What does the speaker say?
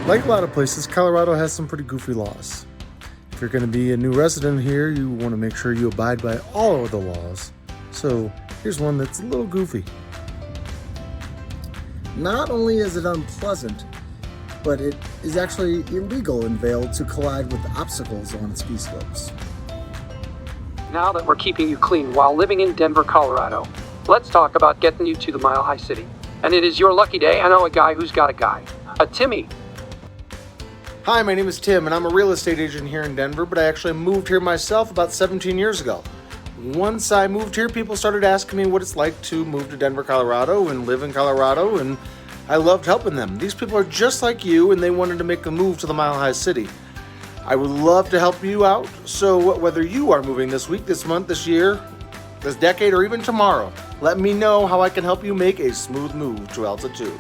Like a lot of places, Colorado has some pretty goofy laws. If you're going to be a new resident here, you want to make sure you abide by all of the laws. So here's one that's a little goofy. Not only is it unpleasant, but it is actually illegal in Vail to collide with obstacles on ski slopes. Now that we're keeping you clean while living in Denver, Colorado, let's talk about getting you to the Mile High City. And it is your lucky day. I know a guy who's got a guy. A Timmy. Hi, my name is Tim, and I'm a real estate agent here in Denver, but I actually moved here myself about 17 years ago. Once I moved here, people started asking me what it's like to move to Denver, Colorado, and live in Colorado, and I loved helping them. These people are just like you, and they wanted to make a move to the Mile High City. I would love to help you out, so whether you are moving this week, this month, this year, this decade, or even tomorrow, let me know how I can help you make a smooth move to altitude.